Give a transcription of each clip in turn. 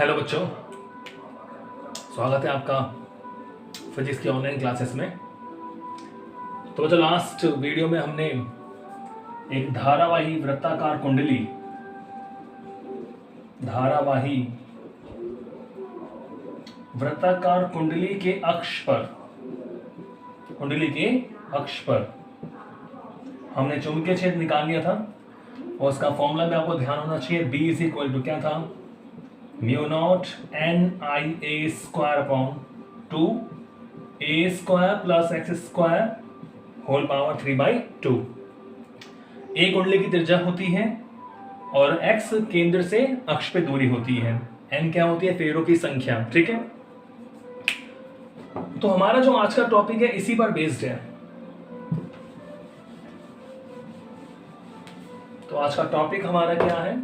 Hello बच्चों, स्वागत है आपका फिजिक्स की ऑनलाइन क्लासेस में। तो बच्चों, लास्ट वीडियो में हमने एक धारावाही वृत्ताकार कुंडली के अक्ष पर हमने चुंबकीय क्षेत्र निकाल लिया था और उसका फॉर्मूला में आपको ध्यान होना चाहिए। B इज इक्वल टू क्या था? Mu naught NIA² upon 2A² plus x² whole power 3/2। A कुंडली की त्रिज्या होती है और x केंद्र से अक्ष पे दूरी होती है। n क्या होती है? फेरों की संख्या। ठीक है, तो हमारा जो आज का टॉपिक है इसी पर बेस्ड है। तो आज का टॉपिक हमारा क्या है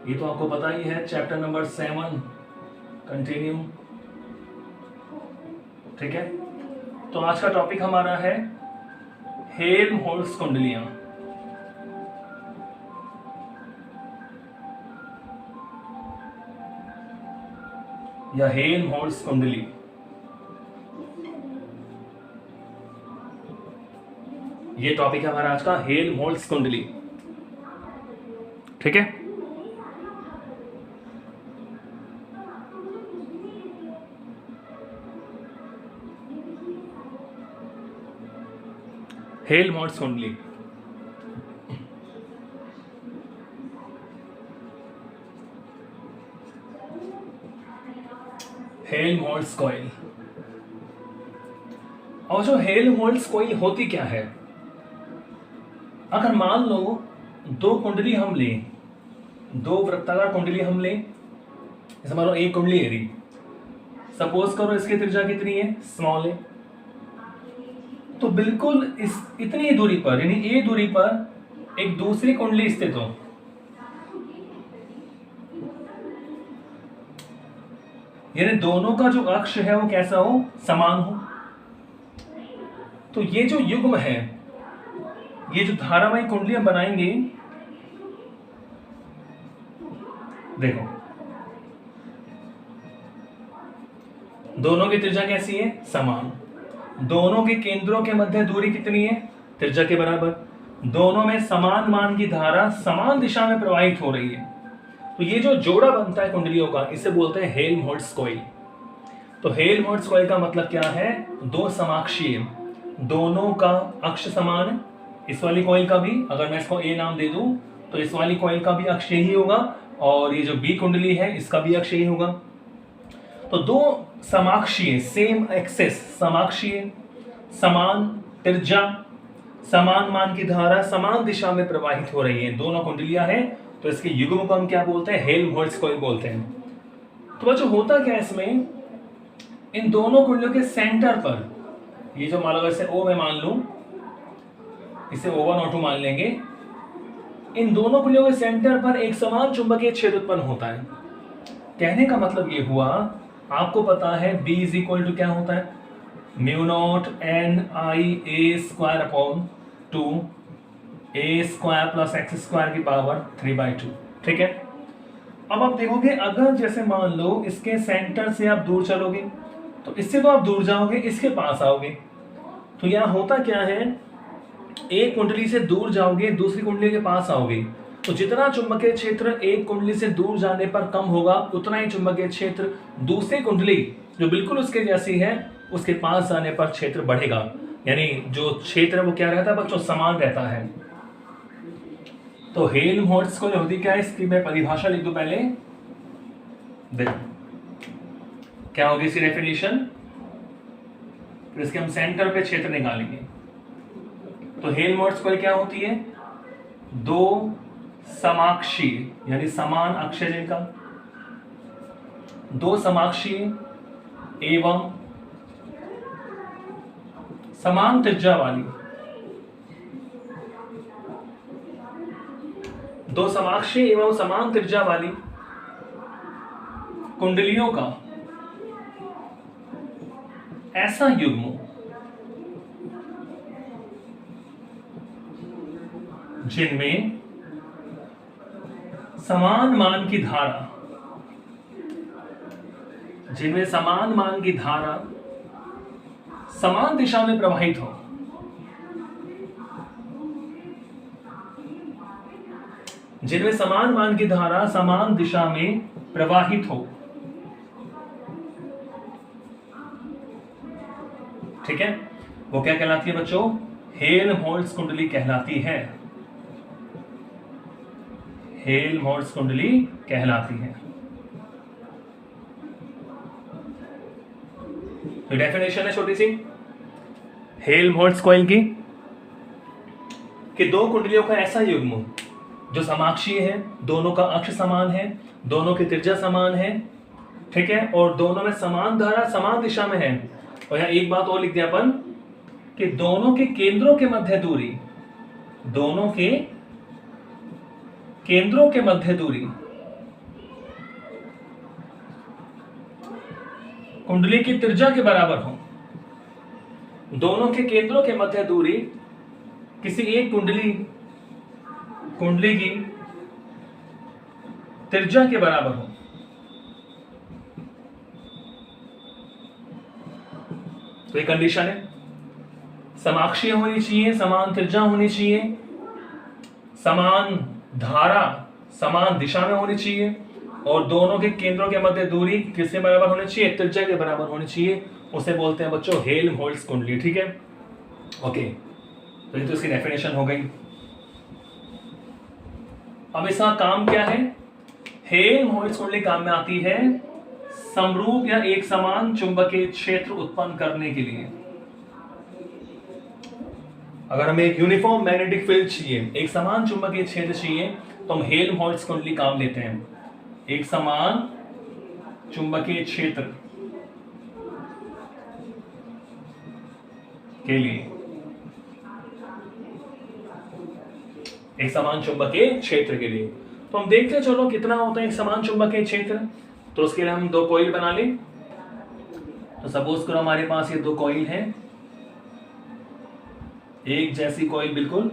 ये तो आपको पता ही है, चैप्टर नंबर 7 कंटिन्यू। ठीक है, तो आज का टॉपिक हमारा है हेल्महोल्ट्ज़ कुंडलियां। या हेल्महोल्ट्ज़ कुंडली। ये टॉपिक है हमारा आज का, हेल्महोल्ट्ज़ कुंडली। ठीक है, हेल्महोल्ट्ज़ कुंडली। Helmholtz coil. और जो हेल्महोल्ट्ज़ कॉइल होती क्या है? अगर मान लो दो कुंडली हम लें, दो वृत्ताकार कुंडली हम लें, जैसे मान लो एक कुंडली है रही, सपोज करो इसकी त्रिज्या कितनी है? स्मॉल है। तो बिल्कुल इस इतनी दूरी पर, यानी ए दूरी पर एक दूसरी कुंडली स्थित हो, यानी दोनों का जो अक्ष है वो कैसा हो? समान हो। तो ये जो युग्म है, ये जो धारावाही कुंडलियां बनाएंगे, देखो दोनों की त्रिज्या कैसी है? समान। दोनों के केंद्रों के मध्य दूरी कितनी है? त्रिज्या के बराबर। दोनों में समान मान की धारा समान दिशा में प्रवाहित हो रही है। तो ये जो जोड़ा बनता है कुंडलियों का, इसे बोलते हैं हेल्महोल्ट्ज़ कॉइल। तो हेल्महोल्ट्ज़ कॉइल का मतलब क्या है? दो समाक्षीय, दोनों का अक्ष समान है। इस वाली कॉइल का भी, अगर मैं इसको A नाम दे दूं तो इस वाली कॉइल का भी अक्ष यही होगा और ये जो B कुंडली है इसका भी अक्ष यही होगा। तो दो समाक्षीय, सेम एक्सेस, समाक्षीय, समान त्रिज्या, समान मान की धारा समान दिशा में प्रवाहित हो रही है, दोनों कुंडलियां हैं। तो इसके युग्म को हम क्या बोलते हैं? हेल्महोल्ट्ज़ कॉइल बोलते हैं। तो जो होता क्या है इसमें, इन दोनों कुंडलियों के सेंटर पर, ये जो मान लो इसे O में मान लूं, इसे O1 O2 मान लेंगे, इन दोनों कुंडलियों के सेंटर पर एक समान चुंबकीय क्षेत्र उत्पन्न होता है। कहने का मतलब ये हुआ, आपको पता है B इज इक्वल टू क्या होता है? Mu naught NIA² upon 2A² plus x² की पावर 3/2। ठीक है, अब आप देखोगे, अगर जैसे मान लो इसके सेंटर से आप दूर चलोगे तो इससे तो आप दूर जाओगे, इसके पास आओगे। तो यहाँ होता क्या है, एक कुंडली से दूर जाओगे, दूसरी कुंडली के पास आओगे। तो जितना चुंबकीय क्षेत्र एक कुंडली से दूर जाने पर कम होगा, उतना ही चुंबकीय क्षेत्र दूसरी कुंडली जो बिल्कुल उसके जैसी है उसके पास जाने पर क्षेत्र बढ़ेगा। यानी जो क्षेत्र है वो क्या रहता है बच्चों? समान रहता है। तो हेल्महोल्ट्ज़ कॉइल होती क्या है? इसकी मैं परिभाषा लिख दूं पहले। देखो क्या होगी इसकी डेफिनेशन, फिर इसके हम सेंटर पे क्षेत्र निकालेंगे। तो हेल्महोल्ट्ज़ कॉइल क्या होती है? दो समाक्षीय, यानी समान अक्ष जिनका, दो समाक्षीय एवं समान त्रिज्या वाली, दो समाक्षीय एवं समान त्रिज्या वाली कुंडलियों का ऐसा युग्म जिनमें समान मान की धारा जिनमें समान मान की धारा समान दिशा में प्रवाहित हो। जिनमें समान मान की धारा समान दिशा में प्रवाहित हो। ठीक है, वो क्या कहलाती है बच्चों? हेल्महोल्ट्ज कुंडली कहलाती है। हेल्महोल्ट्ज कुंडली कहलाती है। तो डेफिनेशन है छोटी सी हेल्महोल्ट्ज कॉइल की कि दो कुंडलियों का ऐसा युग्म जो समाक्षीय है, दोनों का अक्ष समान है, दोनों की त्रिज्या समान है, ठीक है, और दोनों में समान धारा समान दिशा में है। और यहां एक बात और लिख दिया अपन कि दोनों के केंद्रों के मध्य दूरी, दोनों के केंद्रों के मध्य दूरी कुंडली की त्रिज्या के बराबर हो। दोनों के केंद्रों के मध्य दूरी किसी एक कुंडली की त्रिज्या के बराबर हो। तो एक कंडीशन है, समाक्षीय होनी चाहिए, समान त्रिज्या होनी चाहिए, समान धारा समान दिशा में होनी चाहिए, और दोनों के केंद्रों के मध्य दूरी किसके बराबर होनी चाहिए? त्रिज्या के बराबर होनी चाहिए। उसे बोलते हैं बच्चों हेल्महोल्ट्ज कुंडली। ठीक है, ओके, तो ये तो इसकी डेफिनेशन हो गई। अब इसका काम क्या है? हेल्महोल्ट्ज कुंडली काम में आती है समरूप या एक समान चुंबकीय क्षेत्र उत्पन्न करने के लिए। अगर हमें एक यूनिफॉर्म मैग्नेटिक फील्ड चाहिए, एक समान चुंबकीय क्षेत्र चाहिए, तो हम हेल्महोल्ट्ज कुंडली काम लेते हैं। एक समान चुंबकीय क्षेत्र के लिए, एक समान चुंबकीय क्षेत्र के लिए तो हम देखते हैं चलो कितना होता है एक समान चुंबकीय क्षेत्र। तो उसके लिए हम दो कॉइल बना लें। तो सपोज करो हमारे पास ये दो कॉइल हैं, एक जैसी कॉइल बिल्कुल,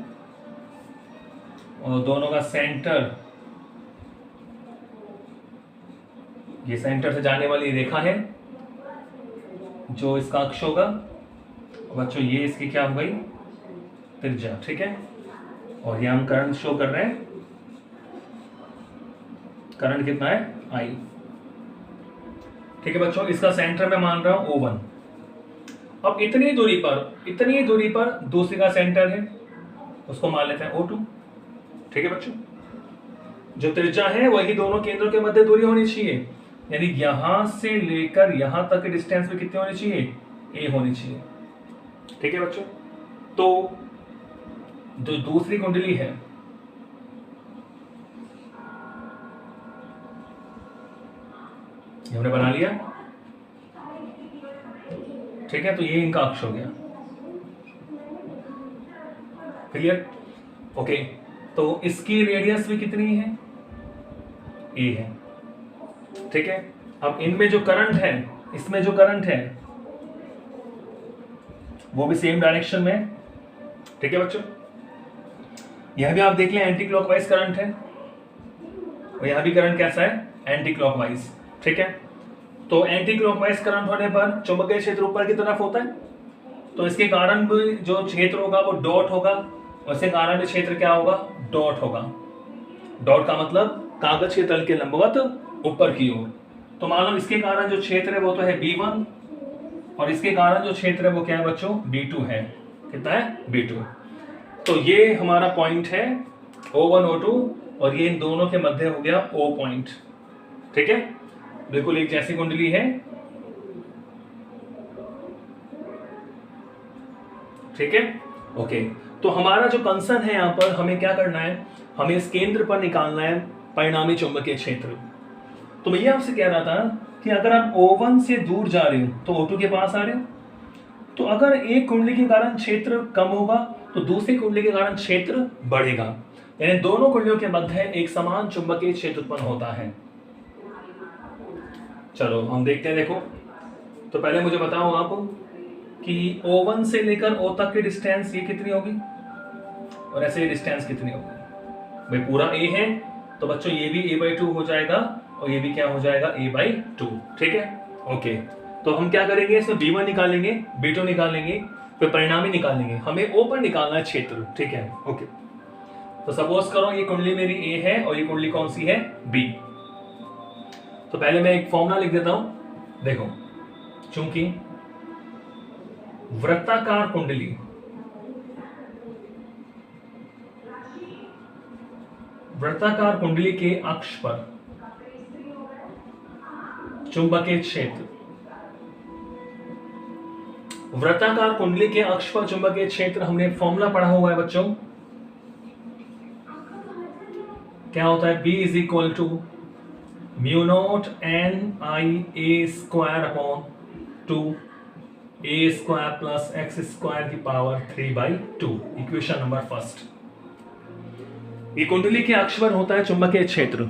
और दोनों का सेंटर, ये सेंटर से जाने वाली रेखा है जो इसका अक्ष होगा। बच्चों ये इसकी क्या हो गई? त्रिज्या। ठीक है, और ये हम करंट शो कर रहे हैं, करंट कितना है? I। ठीक है बच्चों, इसका सेंटर मैं मान रहा हूं O1। अब इतनी दूरी पर दूसरे का सेंटर है, उसको मान लेते हैं O2। ठीक है बच्चों, जो त्रिज्या है वही दोनों केंद्रों के मध्य दूरी होनी चाहिए, यानी यहां से लेकर यहां तक की डिस्टेंस में कितनी होनी चाहिए? A होनी चाहिए। ठीक है बच्चों, तो जो दूसरी कुंडली है हमने बना लिया। ठीक है, तो ये इनका अक्ष हो गया। क्लियर? ओके, तो इसकी रेडियस भी कितनी है? ए है। ठीक है, अब इनमें जो करंट है, इसमें जो करंट है वो भी सेम डायरेक्शन में। ठीक है बच्चों, यह भी आप देख लें एंटी क्लॉकवाइज करंट है, और यहां भी करंट कैसा है? Anti clockwise. ठीक है, तो एंटी क्लॉकवाइज करंट होने पर चुंबकीय क्षेत्र ऊपर की तरफ होता है, तो इसके कारण भी जो क्षेत्र होगा वो डॉट होगा, और इसके कारण भी क्षेत्र क्या होगा? डॉट होगा। डॉट का मतलब कागज के तल के लंबवत ऊपर की ओर। तो मान लो इसके कारण जो क्षेत्र है वो तो है B1, और इसके कारण जो क्षेत्र है वो क्या है बच्चों? B2 है। कितना है? B2। तो ये हमारा पॉइंट है O1 O2, और ये इन दोनों के मध्य हो गया O पॉइंट। ठीक है, बिल्कुल एक जैसी कुंडली है। ठीक है, ओके, तो हमारा जो कंसर्न है यहां पर हमें क्या करना है? हमें इस केंद्र पर निकालना है परिणामी चुंबकीय क्षेत्र। तो मैं ये आपसे कह रहा था कि अगर आप O1 से दूर जा रहे हो तो O2 के पास आ रहे हो, तो अगर एक कुंडली के कारण क्षेत्र कम होगा तो दूसरी कुंडली के कारण क्षेत्र बढ़ेगा, यानी दोनों कुंडलियों के मध्य एक समान चुंबकीय क्षेत्र उत्पन्न होता है। चलो हम देखते हैं। देखो, तो पहले मुझे बताओ आप कि O1 से लेकर O तक की डिस्टेंस ये कितनी होगी, और ऐसे डिस्टेंस कितनी होगी? भाई पूरा A है, तो बच्चों ये भी A/2 हो जाएगा, और ये भी क्या हो जाएगा? A/2। ठीक है, ओके, तो हम क्या करेंगे, इसमें B1 निकालेंगे, B2 निकालेंगे, फिर परिणामी निकालेंगे, हमें O पर निकालना है क्षेत्र, ठीक है। ओके, तो सपोज करो ये कुंडली मेरी A है और ये कुंडली कौन सी है, B। तो पहले मैं एक फॉर्मूला लिख देता हूं, देखो, चूंकि वृत्ताकार कुंडली के अक्ष पर चुंबकीय क्षेत्र, वृत्ताकार कुंडली के अक्ष पर चुंबकीय क्षेत्र, हमने फॉर्मूला पढ़ा हुआ है बच्चों, क्या होता है, B is equal to mu naught NIA square upon 2A square plus x square की पावर 3/2, इक्वेशन नंबर फर्स्ट। ये कुंडली के अक्ष पर होता है चुंबकीय क्षेत्र,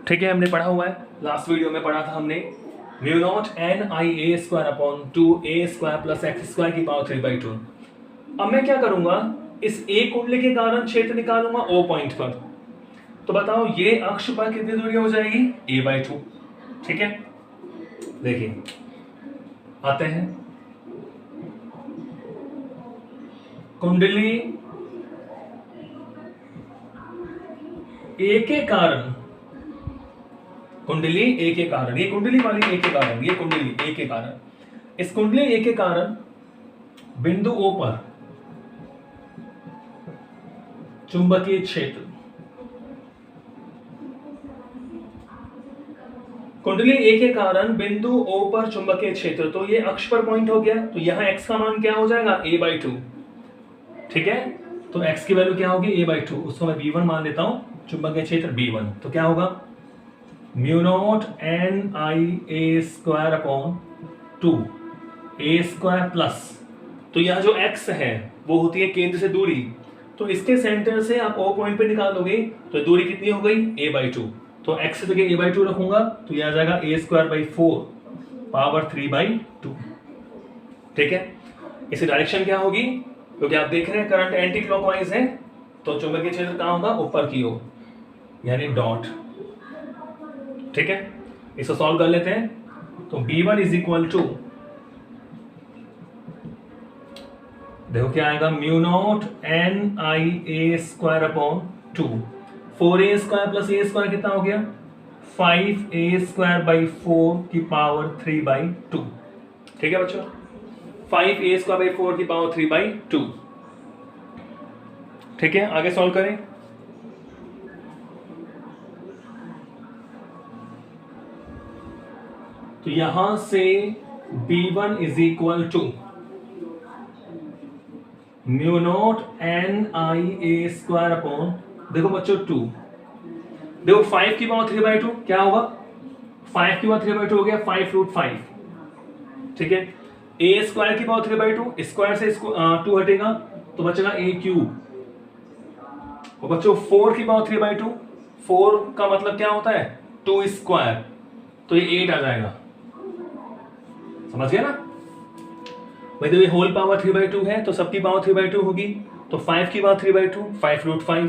ठीक है, हमने पढ़ा हुआ है, लास्ट वीडियो में पढ़ा था हमने, mu naught NIA square upon 2A square plus x square की पावर 3/2। अब मैं क्या करूंगा, इस A कुंडली के कारण क्षेत्र निकालूंगा O पॉइंट पर। तो बताओ ये अक्ष पर कितनी दूरी हो जाएगी, A/2, ठीक है। देखिए आते हैं, कुंडली A के कारण, कुंडली A के कारण, ये कुंडली वाली A के कारण, ये कुंडली A के कारण, इस कुंडली A के कारण बिंदु O पर चुंबकीय क्षेत्र, कुंडली A के कारण बिंदु O पर चुंबकीय क्षेत्र, तो ये अक्ष पर पॉइंट हो गया, तो यहां x का मान क्या हो जाएगा, A/2, ठीक है। तो x की वैल्यू क्या होगी, A/2, उसको मैं B1 मान लेता हूं, चुंबकीय क्षेत्र B1, तो क्या होगा, mu naught NIA square upon 2A square plus, तो यह जो x है वो होती है केंद्र से दूरी, तो इसके सेंटर से आप O पॉइंट पे निकालोगे तो दूरी कितनी हो गई, A/2, तो x की जगह A/2 रखूंगा तो यह आ जाएगा A स्क्वायर बाई 4 पावर 3/2, ठीक है। इसी डायरेक्शन क्या होगी, क्योंकि आप देख रहे हैं करंट एंटी क्लॉकवाइज है, तो चुंबकीय क्षेत्र कहां होगा, ऊपर की ओर, यानी डॉट, ठीक है। इसको सॉल्व कर लेते हैं, तो B1 इज इक्वल टू, देखो क्या आएगा, mu naught NIA square upon 2, 4A square plus A square कितना हो गया, 5A स्क्वायर बाई 4 की पावर 3/2, ठीक है बच्चों, 5A स्क्वायर बाई 4 की पावर 3/2, ठीक है। आगे सॉल्व करें, तो यहां से B1 is equal to mu naught NIA square upon, देखो बच्चों 2, देखो 5 की पावर 3/2 क्या होगा, 5 की पावर 3/2 हो गया 5√5, ठीक है। A स्क्वायर की पावर 3/2, स्क्वायर से इसको 2 हटेगा तो बचेगा A3, और बच्चों 4 की पावर 3/2, 4 का मतलब क्या होता है, 2 स्क्वायर, तो ये 8 आ जाएगा, समझ गया ना भाई। तो ये होल पावर 3/2 है, तो सबकी पावर 3/2 होगी, तो 5 की पावर 3/2 5√5,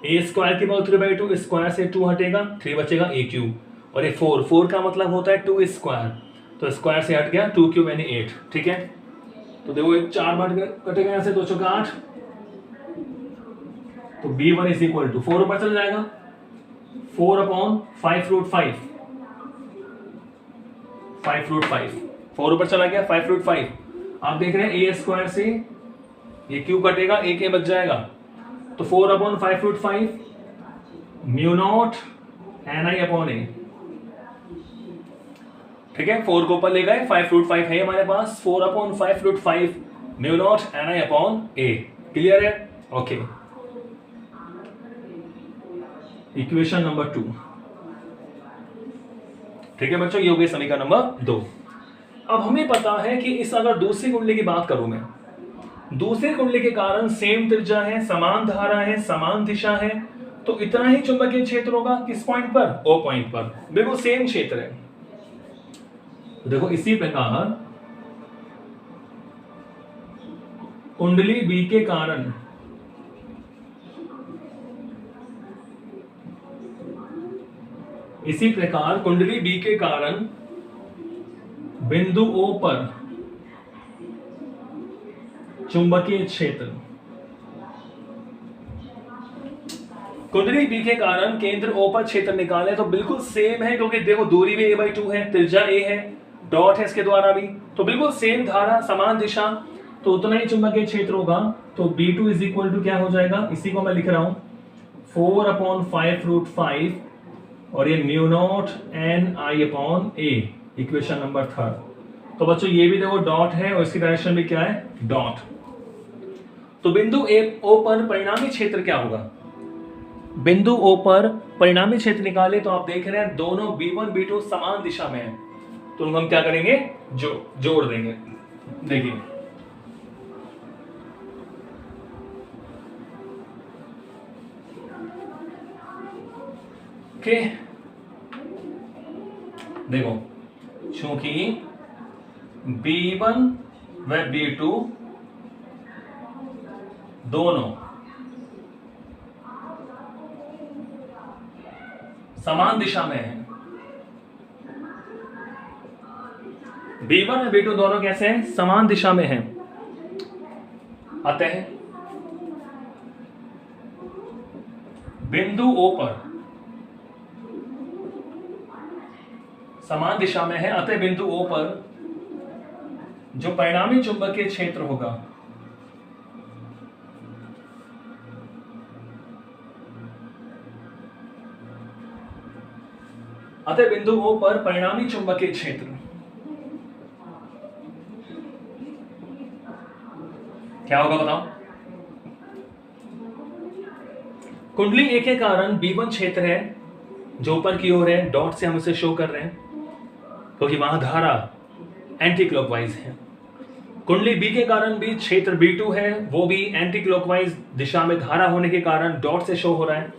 A स्क्वायर की पावर 3/2, स्क्वायर से 2 हटेगा 3 बचेगा A3, और ये 4 का मतलब होता है 2 स्क्वायर, तो स्क्वायर से हट गया 2³ यानी 8, ठीक है। तो देखो एक 4 बार कटेगा यहाँ से, 2 चौका 8, तो B1 इज इक्वल टू 4 ऊपर चल जाएगा, 4 अपॉन 5√5, 4 ऊपर चला गया 5√5। आप देख रहे हैं A स्क्वायर से ये क्यू कटेगा, एक A बच जाएगा, तो 4 upon 5√5 mu naught NI upon A, ठीक है। 4 को ऊपर ले गए, 5√5 है हमारे पास, 4 upon 5√5 mu naught NI upon A, clear है, ओके। इक्वेशन नंबर 2, ठीक है बच्चों, ये हो गई समीकरण नंबर 2। अब हमें पता है कि इस अगर दूसरी कुंडली की बात करूं मैं, दूसरी कुंडली के कारण सेम त्रिज्या है, समान धारा है, समान दिशा है, तो इतना ही चुंबकीय क्षेत्र होगा, किस पॉइंट पर, O पॉइंट पर, बिल्कुल सेम क्षेत्र है। तो देखो इसी प्रकार कुंडली B के कारण कुंडली B के कारण बिंदु O पर चुंबकीय क्षेत्र कुंडली B के कारण केंद्र O पर क्षेत्र निकाले तो बिल्कुल सेम है, क्योंकि देखो दूरी भी a/2 है, त्रिज्या a है, डॉट है इसके द्वारा भी, तो बिल्कुल सेम धारा समान दिशा, तो उतना ही चुंबकीय क्षेत्र होगा। तो B2 इज इक्वल टू क्या हो जाएगा, इसी को मैं लिख रहा हूं 4/5√5 और ये μ0 NI/A, इक्वेशन नंबर 3। तो बच्चों ये भी देखो डॉट है और इसकी डायरेक्शन भी क्या है, डॉट। तो बिंदु O पर परिणामी क्षेत्र क्या होगा, बिंदु O पर परिणामी क्षेत्र निकाले तो आप देख रहे हैं दोनों B1 B2 समान दिशा में है, तो हम क्या करेंगे, जोड़ देंगे। देखिए ओके, देखो चूंकि B1 व B2 दोनों समान दिशा में है, B1 और B2 दोनों कैसे हैं, समान दिशा में हैं, अतः बिंदु O पर समान दिशा में है, अतः बिंदु O पर जो परिणामी चुंबकीय क्षेत्र होगा अतः बिंदु O पर परिणामी चुंबकीय क्षेत्र क्या होगा बताओ। कुंडली A के कारण B1 क्षेत्र है जो ऊपर की ओर है, डॉट से हम इसे शो कर रहे हैं क्योंकि वहां धारा एंटी क्लॉकवाइज है। कुंडली B के कारण भी क्षेत्र B2 है, वो भी एंटी क्लॉकवाइज दिशा में धारा होने के कारण डॉट से शो हो रहा है।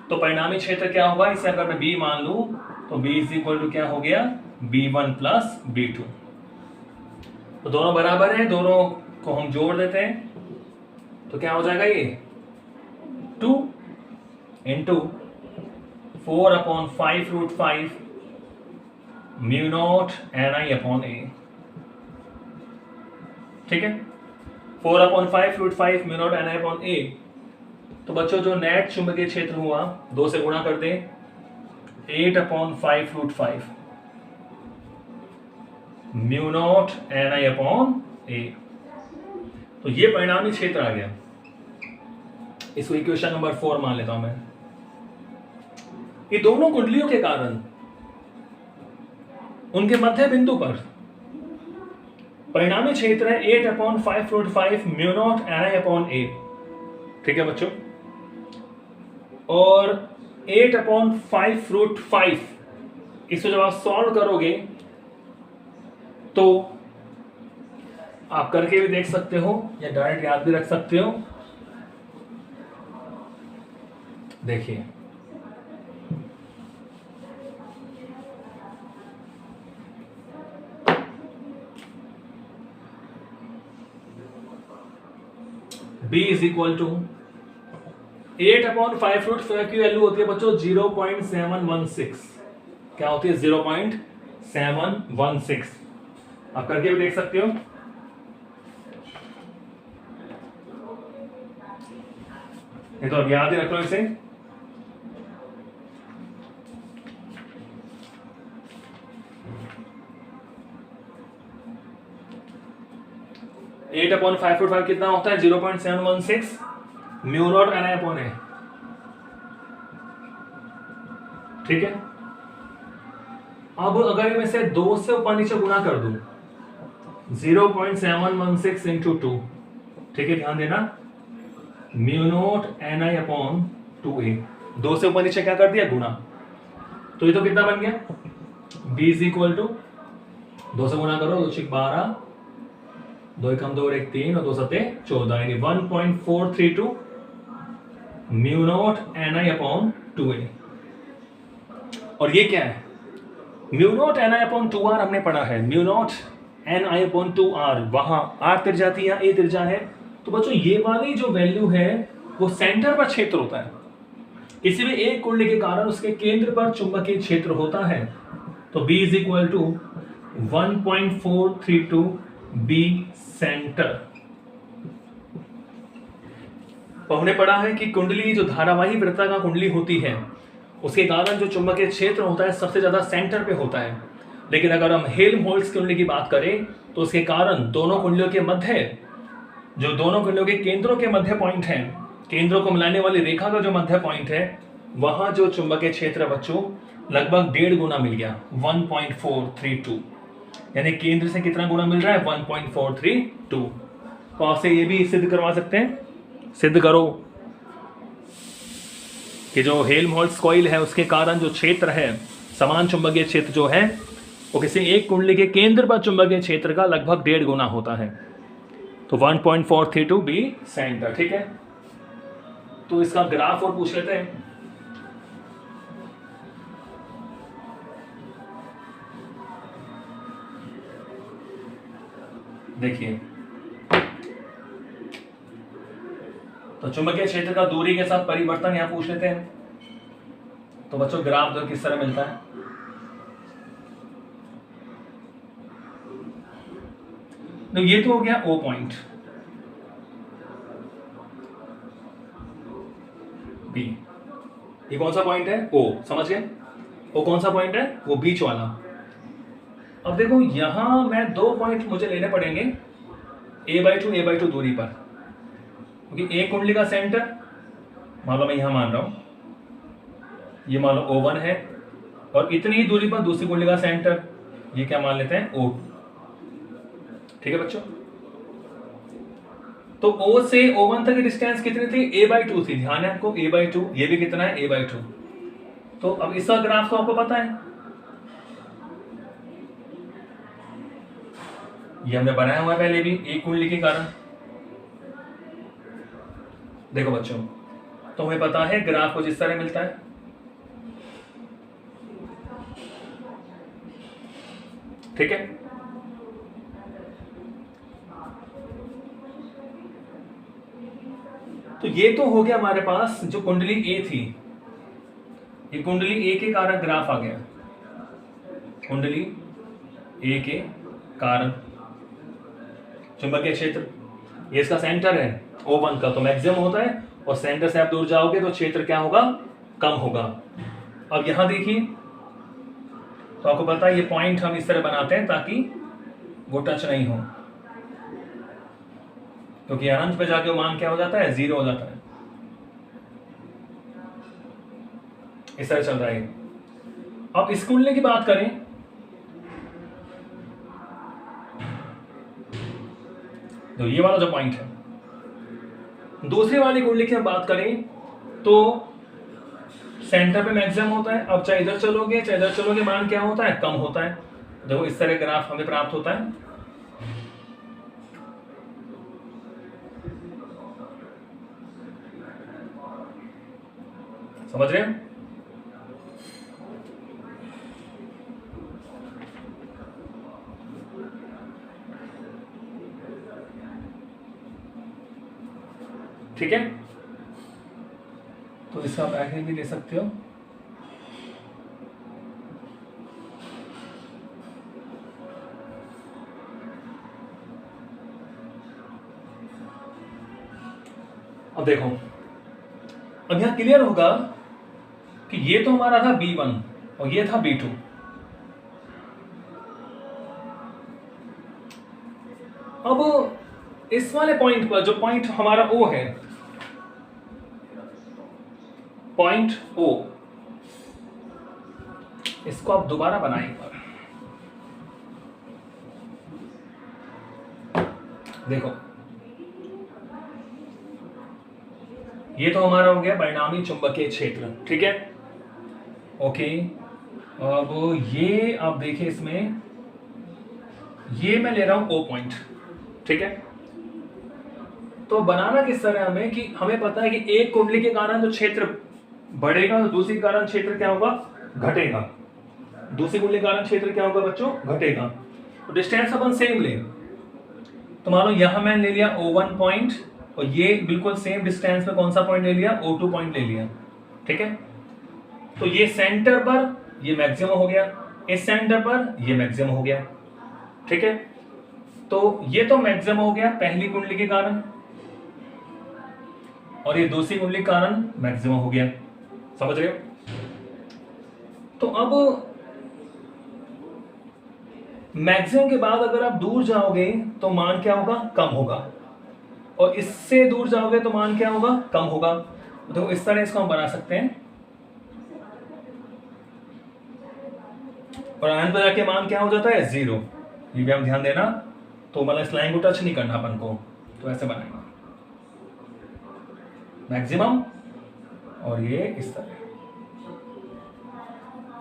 तो परिणामी क्षेत्र क्या होगा, इसे अगर मैं B मान लूं तो B इज इक्वल टू क्या हो गया, B1 प्लस B2। तो दोनों बराबर हैं, दोनों को हम जोड़ देते हैं तो क्या हो जाएगा, ये 2 इंटू 4/5√5 μ0 NI/A, ठीक है, 4/5√5 μ0 NI/A। तो बच्चों जो नेट चुंबकीय क्षेत्र हुआ 2 से गुणा कर दें, 8/5√5 μ0 NI/A। तो ये परिणामी क्षेत्र आ गया, इसको इक्वेशन नंबर 4 मान लेता हूं मैं। ये दोनों कुंडलियों के कारण उनके मध्य बिंदु पर परिणामी क्षेत्र है 8/5√5 μ0 NI/A, ठीक है बच्चों। और 8/5√5 इसको जब आप सॉल्व करोगे तो आप करके भी देख सकते हो या डायरेक्ट याद भी रख सकते हो। देखिए B इज इक्वल टू 8/5√5 की वैल्यू होती है बच्चों 0.716। क्या होती है, 0.716। आप करके भी देख सकते हो। ये तो अब याद ही रख लो इसे। एट अपॉन 5/5 कितना होता है, 0.716 μ0 NI/A, ठीक है। अब अगर मैं इसे 2 से ऊपर नीचे गुणा कर दूं 0.716 इंटू 2, ठीक है, ध्यान देना, μ0 NI/2A, 2 से ऊपर नीचे क्या कर दिया, गुणा। तो ये तो कितना बन गया, B इज इक्वल टू 2 से गुणा करो, 2 6 12, 2 1 2 1 3 और 2 7 14, यानी 1.432 μ0 NI/2A। और ये क्या है, μ0 NI/2R हमने पढ़ा है, μ0 NI/2R, वहां R त्रिज्या थी, यहाँ A त्रिज्या है। तो बच्चों ये वाली जो वैल्यू है वो सेंटर पर क्षेत्र होता है, किसी भी एक कुंडली के कारण उसके केंद्र पर चुंबकीय क्षेत्र होता है। तो B is equal to 1.432 B centre. हमने पढ़ा है कि कुंडली जो धारावाही वृत्ताकार कुंडली होती है उसके कारण जो चुंबकीय क्षेत्र होता है सबसे ज्यादा सेंटर पे होता है। लेकिन अगर हम हेल्महोल्ट्ज कुंडली की बात करें तो उसके कारण दोनों कुंडलियों के मध्य, जो दोनों कुंडलियों के केंद्रों के मध्य पॉइंट है, केंद्रों को मिलाने वाली रेखा का जो मध्य पॉइंट है, वहां जो चुंबकीय क्षेत्र बच्चों लगभग 1.5 गुना मिल गया, 1.432। यानी केंद्र से कितना गुना मिल रहा है, 1.432। तो आपसे ये भी सिद्ध करवा सकते हैं, सिद्ध करो कि जो हेल्महोल्ट्ज कॉइल है उसके कारण जो क्षेत्र है, समान चुंबकीय क्षेत्र जो है वो किसी एक कुंडली के केंद्र पर चुंबकीय क्षेत्र का लगभग 1.5 गुना होता है। तो 1.432 बी सेंटर। ठीक है, तो इसका ग्राफ और पूछ लेते हैं। देखिए, तो चुंबकीय क्षेत्र का दूरी के साथ परिवर्तन यहां पूछ लेते हैं। तो बच्चों ग्राफ जो किस तरह मिलता है, तो ये तो हो गया ओ पॉइंट बी। ये कौन सा पॉइंट है, ओ, समझ गए। ओ कौन सा पॉइंट है, वो बीच वाला। अब देखो यहां मैं 2 पॉइंट मुझे लेने पड़ेंगे a/2 दूरी पर, क्योंकि एक कुंडली का सेंटर मान लो मैं यहां मान रहा हूं, ये मान लो O1 है, और इतनी ही दूरी पर दूसरी कुंडली का सेंटर, ये क्या मान लेते हैं, O2। ठीक है बच्चों, तो O से O1 तक की डिस्टेंस कितनी थी, a/2 थी। ध्यान है आपको, a/2, ये भी कितना है, a/2। तो अब इसका ग्राफ तो आपको पता है, ये हमने बनाया हुआ है पहले भी, एक कुंडली के कारण। देखो बच्चों, तो हमें पता है ग्राफ को जिस तरह मिलता है, ठीक है। तो ये तो हो गया हमारे पास जो कुंडली ए थी, ये कुंडली ए के कारण ग्राफ आ गया, कुंडली ए के कारण चुंबकीय क्षेत्र, ये इसका सेंटर है O1 का, तो मैक्सिमम होता है, और सेंटर से आप दूर जाओगे तो क्षेत्र क्या होगा, कम होगा। अब यहां देखिए, तो आपको पता है ये पॉइंट हम इस तरह बनाते हैं ताकि वो टच नहीं हो, क्योंकि अनंत पे जाके मान क्या हो जाता है, 0 हो जाता है। इस तरह चल रहा है। अब इस कुंडली की बात करें, तो ये वाला जो पॉइंट है, दूसरी वाली कुंडली की हम बात करें तो सेंटर पे मैक्सिमम होता है। अब चाहे इधर चलोगे चाहे इधर चलोगे, मान क्या होता है, कम होता है। देखो इस तरह ग्राफ हमें प्राप्त होता है। समझ रहे हैं? ठीक है, तो इसका आप ऐसे भी ले सकते हो। अब देखो, अब यहां क्लियर होगा कि ये तो हमारा था B1 और ये था B2। अब इस वाले पॉइंट पर, जो पॉइंट हमारा O है, पॉइंट O, इसको आप दोबारा बनाएं एक बार। देखो ये तो हमारा हो गया परिणामी चुंबकीय क्षेत्र, ठीक है, ओके। अब ये आप देखिए, इसमें ये मैं ले रहा हूं O पॉइंट, ठीक है। तो बनाना किस तरह हमें, कि हमें पता है कि एक कुंडली के कारण जो क्षेत्र बढ़ेगा, दूसरी के कारण क्षेत्र क्या होगा, घटेगा। दूसरी कुंडली के कारण क्षेत्र क्या होगा बच्चों, घटेगा। तो डिस्टेंस अपन सेम ले, तो मान लो यहां मैंने ले लिया O1 पॉइंट, और ये बिल्कुल सेम डिस्टेंस में कौन सा पॉइंट ले लिया, O2 पॉइंट ले लिया, ठीक है। तो ये सेंटर पर ये मैक्सिमम हो गया, इस सेंटर पर ये मैक्सिमम हो गया, ठीक है, तो ये तो मैक्सिमम हो गया पहली कुंडली के कारण, और ये दूसरी कुंडली के कारण मैक्सिमम हो गया। समझ रहे हो? तो अब मैक्सिमम के बाद अगर आप दूर जाओगे तो मान क्या होगा? कम होगा, और इससे दूर जाओगे तो मान क्या होगा? कम होगा। तो इस तरह इसको हम बना सकते हैं, और अनंत पर जाके मान क्या हो जाता है? 0। ये भी हम ध्यान देना, तो मतलब इस लाइन को टच नहीं करना अपन को, तो ऐसे बनाएगा मैक्सिमम, और ये इस तरह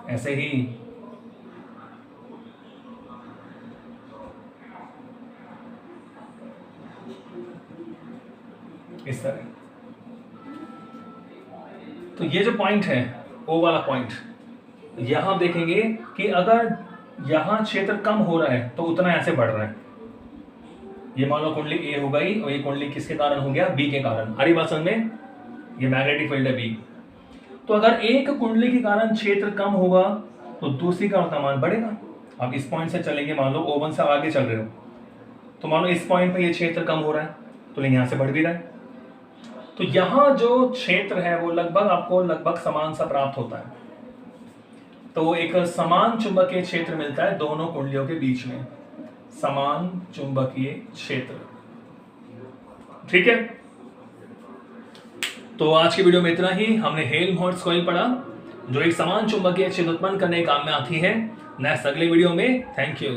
ऐसे ही। इस तरह। तो ये जो पॉइंट है, ओ वाला पॉइंट, यहां देखेंगे कि अगर यहां क्षेत्र कम हो रहा है तो उतना ऐसे बढ़ रहा है। ये मान लो कुंडली ए हो गई, और ये कुंडली किसके कारण हो गया? बी के कारण। हरी बात समझ में? ये मैग्नेटिक फील्ड है बी। तो अगर एक कुंडली के कारण क्षेत्र कम होगा तो दूसरी का तापमान बढ़ेगा। अब इस पॉइंट से चलेंगे, मान लो O1 से आगे चल रहे हो, तो मान लो इस पॉइंट पे ये क्षेत्र कम हो रहा है, तो यहां से बढ़ भी रहा है। तो यहां जो क्षेत्र है वो लगभग आपको लगभग समान सा प्राप्त होता है। तो एक समान चुंबकीय क्षेत्र मिलता है दोनों कुंडलियों के बीच में, समान चुंबकीय क्षेत्र। ठीक है, तो आज की वीडियो में इतना ही। हमने हेल्महोल्ट्ज कॉइल पढ़ा, जो एक समान चुंबकीय क्षेत्र उत्पन्न करने के काम में आती है। नेक्स्ट अगले वीडियो में। Thank you.